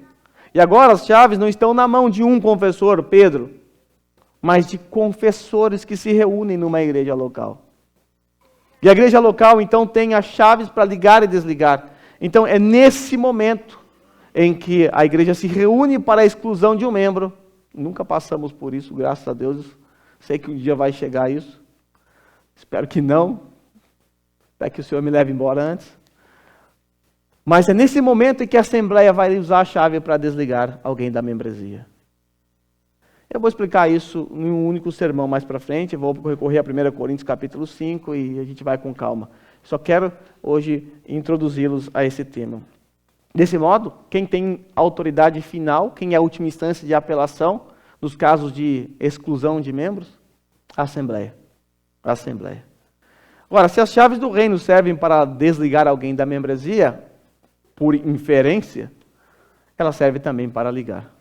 E agora as chaves não estão na mão de um confessor, Pedro, mas de confessores que se reúnem numa igreja local. E a igreja local então tem as chaves para ligar e desligar. Então é nesse momento em que a igreja se reúne para a exclusão de um membro. Nunca passamos por isso, graças a Deus. Sei que um dia vai chegar isso. Espero que não. Espero que o Senhor me leve embora antes. Mas é nesse momento em que a Assembleia vai usar a chave para desligar alguém da membresia. Eu vou explicar isso em um único sermão mais para frente. Eu vou recorrer a 1 Coríntios capítulo 5 e a gente vai com calma. Só quero hoje introduzi-los a esse tema. Desse modo, quem tem autoridade final, quem é a última instância de apelação nos casos de exclusão de membros? A Assembleia. A Assembleia. Agora, se as chaves do reino servem para desligar alguém da membresia, por inferência, ela serve também para ligar.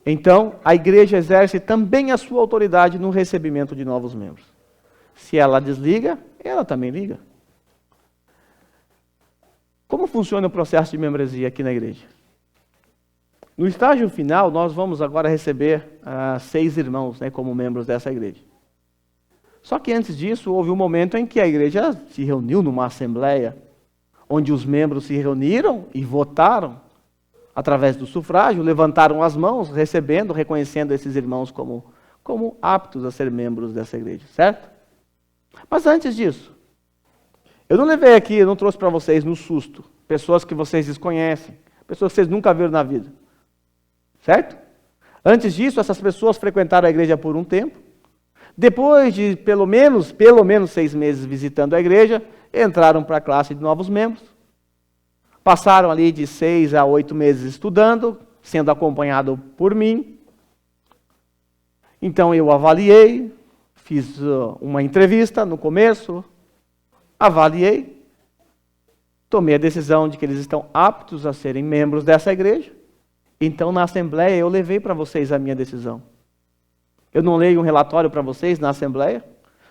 Então, a igreja exerce também a sua autoridade no recebimento de novos membros. Se ela desliga, ela também liga. Como funciona o processo de membresia aqui na igreja? No estágio final, nós vamos agora receber 6 irmãos, como membros dessa igreja. Só que antes disso, houve um momento em que a igreja se reuniu numa assembleia, onde os membros se reuniram e votaram através do sufrágio, levantaram as mãos, recebendo, reconhecendo esses irmãos como aptos a ser membros dessa igreja, certo? Mas antes disso, eu não levei aqui, eu não trouxe para vocês no susto, pessoas que vocês desconhecem, pessoas que vocês nunca viram na vida, certo? Antes disso, essas pessoas frequentaram a igreja por um tempo. Depois de pelo menos 6 meses visitando a igreja, entraram para a classe de novos membros. Passaram ali de 6 a 8 meses estudando, sendo acompanhado por mim. Então eu avaliei, fiz uma entrevista no começo, avaliei, tomei a decisão de que eles estão aptos a serem membros dessa igreja. Então, na Assembleia, eu levei para vocês a minha decisão. Eu não leio um relatório para vocês na Assembleia?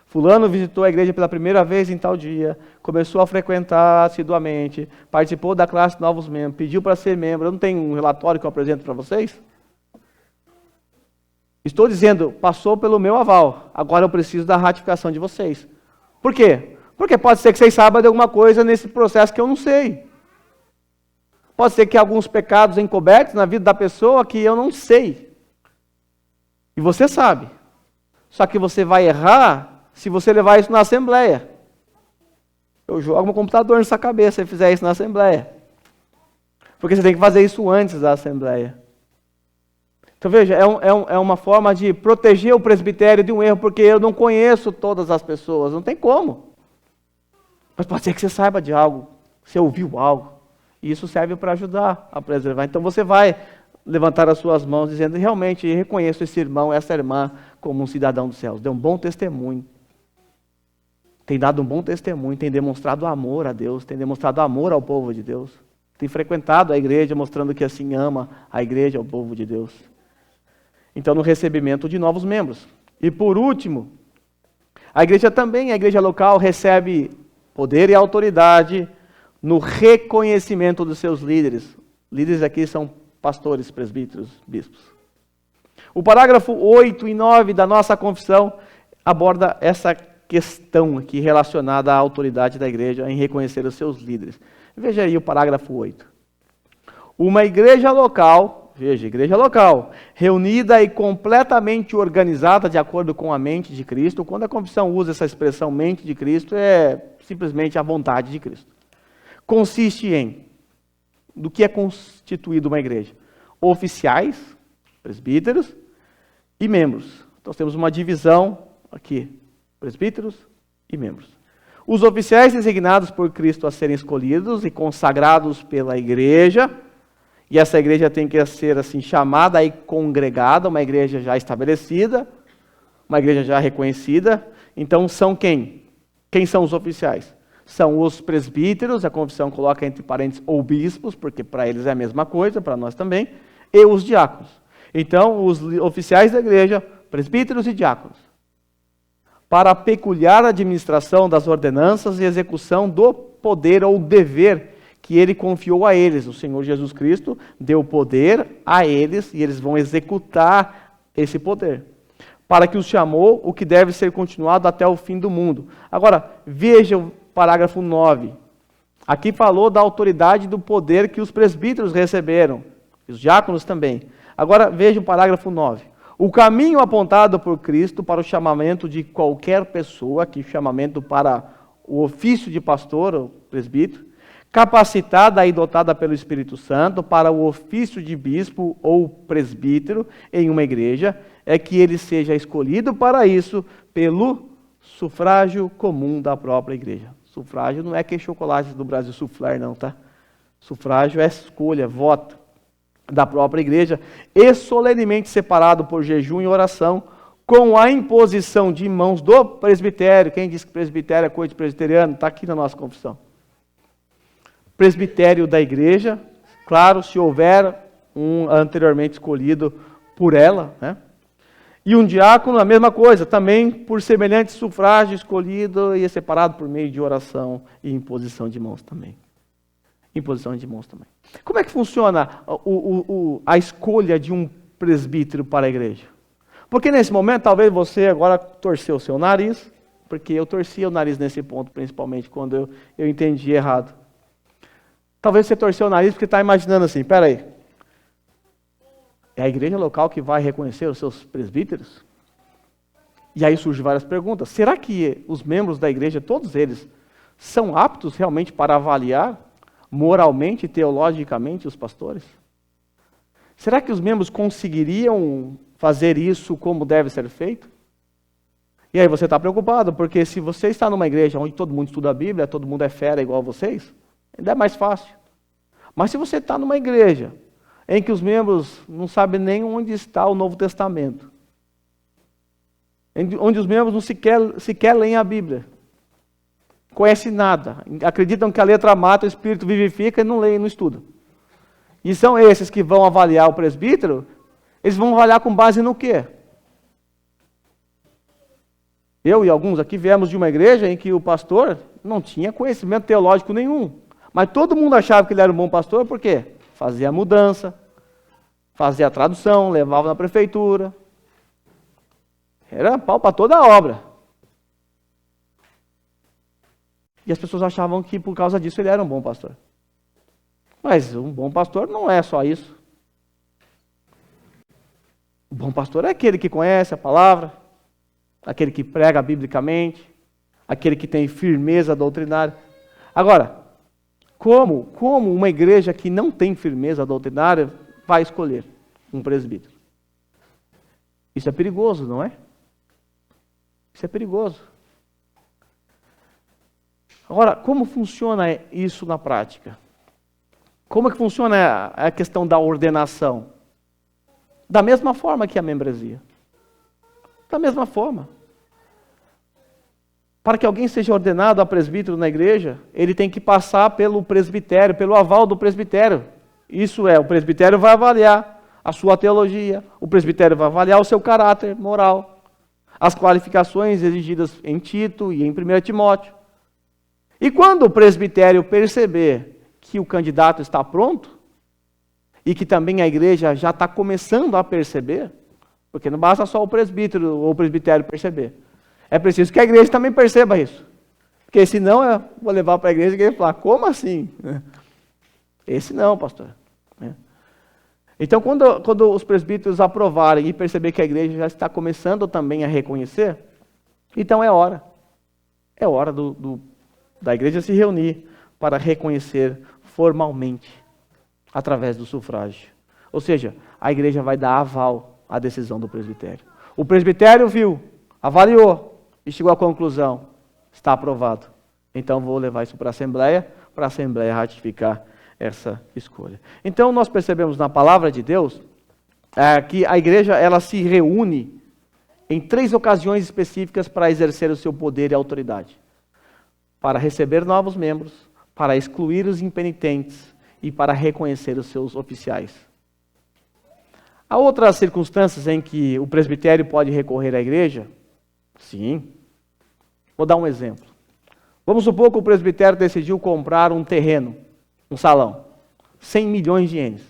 Fulano visitou a igreja pela primeira vez em tal dia, começou a frequentar assiduamente, participou da classe de novos membros, pediu para ser membro. Eu não tenho um relatório que eu apresento para vocês? Estou dizendo, passou pelo meu aval, agora eu preciso da ratificação de vocês. Por quê? Porque pode ser que vocês saibam de alguma coisa nesse processo que eu não sei. Pode ser que alguns pecados encobertos na vida da pessoa que eu não sei. E você sabe. Só que você vai errar se você levar isso na Assembleia. Eu jogo meu computador na sua cabeça se fizer isso na Assembleia. Porque você tem que fazer isso antes da Assembleia. Então veja, é uma forma de proteger o presbitério de um erro, porque eu não conheço todas as pessoas, não tem como. Mas pode ser que você saiba de algo, você ouviu algo. E isso serve para ajudar a preservar. Então você vai levantar as suas mãos dizendo, realmente reconheço esse irmão, essa irmã como um cidadão dos céus. Deu um bom testemunho. Tem dado um bom testemunho, tem demonstrado amor a Deus, tem demonstrado amor ao povo de Deus. Tem frequentado a igreja, mostrando que assim ama a igreja, o povo de Deus. Então, no recebimento de novos membros. E por último, a igreja local recebe poder e autoridade no reconhecimento dos seus líderes. Líderes aqui são pastores, presbíteros, bispos. O parágrafo 8 e 9 da nossa confissão aborda essa questão aqui relacionada à autoridade da igreja em reconhecer os seus líderes. Veja aí o parágrafo 8. Uma igreja local, reunida e completamente organizada de acordo com a mente de Cristo. Quando a confissão usa essa expressão mente de Cristo, é simplesmente a vontade de Cristo. Consiste em, do que é constituído uma igreja? Oficiais, presbíteros e membros. Então temos uma divisão aqui, presbíteros e membros. Os oficiais designados por Cristo a serem escolhidos e consagrados pela igreja, e essa igreja tem que ser assim chamada e congregada, uma igreja já estabelecida, uma igreja já reconhecida. Então são quem? Quem são os oficiais? São os presbíteros, a confissão coloca entre parênteses ou bispos, porque para eles é a mesma coisa, para nós também, e os diáconos. Então, os oficiais da igreja, presbíteros e diáconos, para a peculiar administração das ordenanças e execução do poder ou dever que ele confiou a eles. O Senhor Jesus Cristo deu poder a eles e eles vão executar esse poder. Para que os chamou, o que deve ser continuado até o fim do mundo. Agora, veja o parágrafo 9. Aqui falou da autoridade e do poder que os presbíteros receberam, os diáconos também. Agora veja o parágrafo 9. O caminho apontado por Cristo para o chamamento de qualquer pessoa, aqui chamamento para o ofício de pastor, ou presbítero, capacitada e dotada pelo Espírito Santo para o ofício de bispo ou presbítero em uma igreja, é que ele seja escolhido para isso pelo sufrágio comum da própria igreja. Sufrágio não é que chocolate do Brasil Soufflé, não, tá? Sufrágio é escolha, voto da própria igreja, e solenemente separado por jejum e oração, com a imposição de mãos do presbitério. Quem diz que presbitério é coisa de presbiteriano? Está aqui na nossa confissão. Presbitério da igreja, claro, se houver um anteriormente escolhido por ela, né? E um diácono, a mesma coisa, também por semelhante sufrágio escolhido e separado por meio de oração e imposição de mãos também. Imposição de mãos também. Como é que funciona a escolha de um presbítero para a igreja? Porque nesse momento, talvez você agora torceu o seu nariz, porque eu torcia o nariz nesse ponto, principalmente quando eu entendi errado. Talvez você torceu o nariz porque está imaginando assim, peraí, É a igreja local que vai reconhecer os seus presbíteros? E aí surgem várias perguntas. Será que os membros da igreja, todos eles, são aptos realmente para avaliar moralmente e teologicamente os pastores? Será que os membros conseguiriam fazer isso como deve ser feito? E aí você está preocupado, porque se você está numa igreja onde todo mundo estuda a Bíblia, todo mundo é fera igual a vocês, ainda é mais fácil. Mas se você está numa igreja em que os membros não sabem nem onde está o Novo Testamento, onde os membros não sequer leem a Bíblia, conhecem nada, acreditam que a letra mata, o Espírito vivifica e não leem, não estudam. E são esses que vão avaliar o presbítero, eles vão avaliar com base no quê? Eu e alguns aqui viemos de uma igreja em que o pastor não tinha conhecimento teológico nenhum, mas todo mundo achava que ele era um bom pastor, por quê? Fazia a mudança, fazia a tradução, levava na prefeitura. Era pau para toda a obra. E as pessoas achavam que por causa disso ele era um bom pastor. Mas um bom pastor não é só isso. O bom pastor é aquele que conhece a palavra, aquele que prega biblicamente, aquele que tem firmeza doutrinária. Agora, como uma igreja que não tem firmeza doutrinária vai escolher um presbítero? Isso é perigoso, não é? Isso é perigoso. Agora, como funciona isso na prática? Como é que funciona a questão da ordenação? Da mesma forma que a membresia. Da mesma forma. Para que alguém seja ordenado a presbítero na igreja, ele tem que passar pelo presbitério, pelo aval do presbitério. Isso é, o presbitério vai avaliar a sua teologia, o presbitério vai avaliar o seu caráter moral, as qualificações exigidas em Tito e em 1 Timóteo. E quando o presbitério perceber que o candidato está pronto, e que também a igreja já está começando a perceber, porque não basta só o presbítero ou o presbitério perceber. É preciso que a igreja também perceba isso. Porque senão eu vou levar para a igreja e a igreja vai falar, como assim? Esse não, pastor. Então, quando os presbíteros aprovarem e perceber que a igreja já está começando também a reconhecer, então é hora. É hora da igreja se reunir para reconhecer formalmente, através do sufrágio. Ou seja, a igreja vai dar aval à decisão do presbitério. O presbitério viu, avaliou e chegou à conclusão, está aprovado. Então vou levar isso para a Assembleia ratificar essa escolha. Então nós percebemos na palavra de Deus que a igreja ela se reúne em 3 ocasiões específicas para exercer o seu poder e autoridade. Para receber novos membros, para excluir os impenitentes e para reconhecer os seus oficiais. Há outras circunstâncias em que o presbitério pode recorrer à igreja? Sim. Vou dar um exemplo. Vamos supor que o presbitério decidiu comprar um terreno, um salão, 100 milhões de ienes.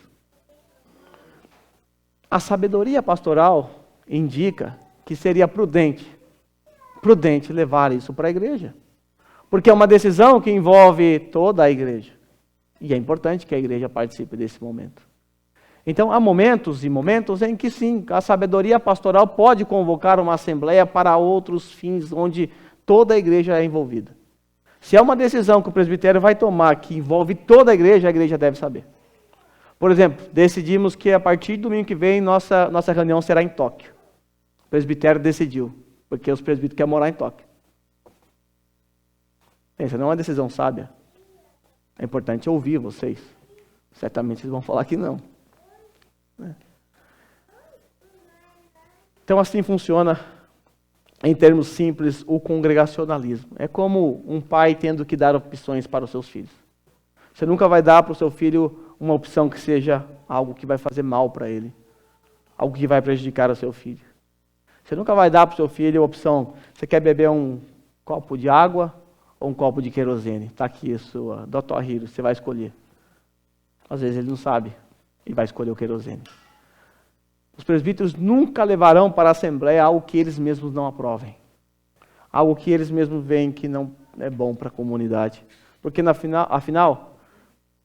A sabedoria pastoral indica que seria prudente levar isso para a igreja. Porque é uma decisão que envolve toda a igreja. E é importante que a igreja participe desse momento. Então, há momentos e momentos em que sim, a sabedoria pastoral pode convocar uma assembleia para outros fins onde toda a igreja é envolvida. Se é uma decisão que o presbitério vai tomar que envolve toda a igreja deve saber. Por exemplo, decidimos que a partir do domingo que vem nossa reunião será em Tóquio. O presbitério decidiu, porque os presbíteros querem morar em Tóquio. Essa não é uma decisão sábia. É importante ouvir vocês. Certamente vocês vão falar que não. Então assim funciona, em termos simples, o congregacionalismo. É como um pai tendo que dar opções para os seus filhos. Você nunca vai dar para o seu filho uma opção que seja algo que vai fazer mal para ele. Algo que vai prejudicar o seu filho. Você nunca vai dar para o seu filho a opção, você quer beber um copo de água ou um copo de querosene? Está aqui a sua Dr. Hiro, você vai escolher. Às vezes ele não sabe e vai escolher o querosene. Os presbíteros nunca levarão para a Assembleia algo que eles mesmos não aprovem. Algo que eles mesmos veem que não é bom para a comunidade. Porque afinal,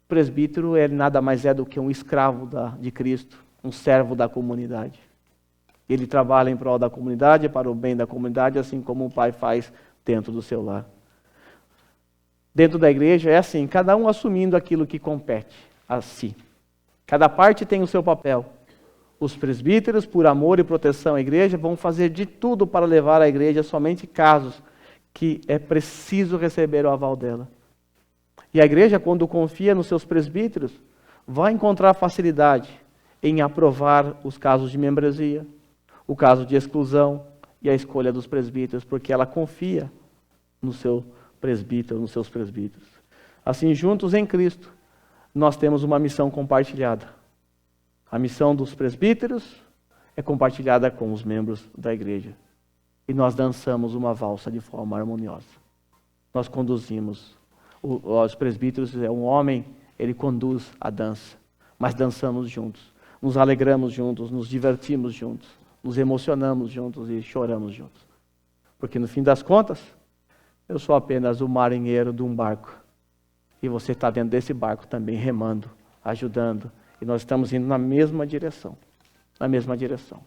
o presbítero ele nada mais é do que um escravo de Cristo. um servo da comunidade. Ele trabalha em prol da comunidade, para o bem da comunidade, assim como o pai faz dentro do seu lar. Dentro da igreja é assim, cada um assumindo aquilo que compete a si. Cada parte tem o seu papel. Os presbíteros, por amor e proteção à igreja, vão fazer de tudo para levar à igreja somente casos que é preciso receber o aval dela. E a igreja, quando confia nos seus presbíteros, vai encontrar facilidade em aprovar os casos de membresia, o caso de exclusão e a escolha dos presbíteros, porque ela confia no seu presbítero, nos seus presbíteros. Assim, juntos em Cristo, nós temos uma missão compartilhada. A missão dos presbíteros é compartilhada com os membros da igreja. E nós dançamos uma valsa de forma harmoniosa. Nós conduzimos. Os presbíteros, um homem, ele conduz a dança. Mas dançamos juntos. Nos alegramos juntos, nos divertimos juntos. Nos emocionamos juntos e choramos juntos. Porque no fim das contas, eu sou apenas o marinheiro de um barco. E você está dentro desse barco também, remando, ajudando. E nós estamos indo na mesma direção. Na mesma direção.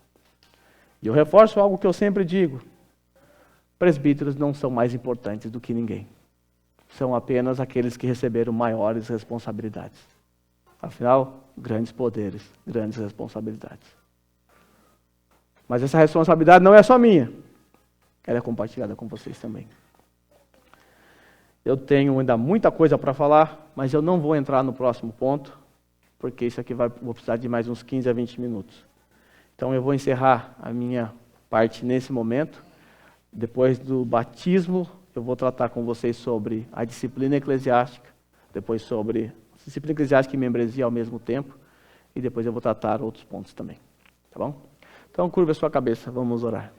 E eu reforço algo que eu sempre digo. Presbíteros não são mais importantes do que ninguém. São apenas aqueles que receberam maiores responsabilidades. Afinal, grandes poderes, grandes responsabilidades. Mas essa responsabilidade não é só minha. Ela é compartilhada com vocês também. Eu tenho ainda muita coisa para falar, mas eu não vou entrar no próximo ponto, porque isso aqui vou precisar de mais uns 15 a 20 minutos. Então eu vou encerrar a minha parte nesse momento. Depois do batismo, eu vou tratar com vocês sobre a disciplina eclesiástica, depois sobre disciplina eclesiástica e membresia ao mesmo tempo, e depois eu vou tratar outros pontos também. Tá bom? Então curva a sua cabeça, vamos orar.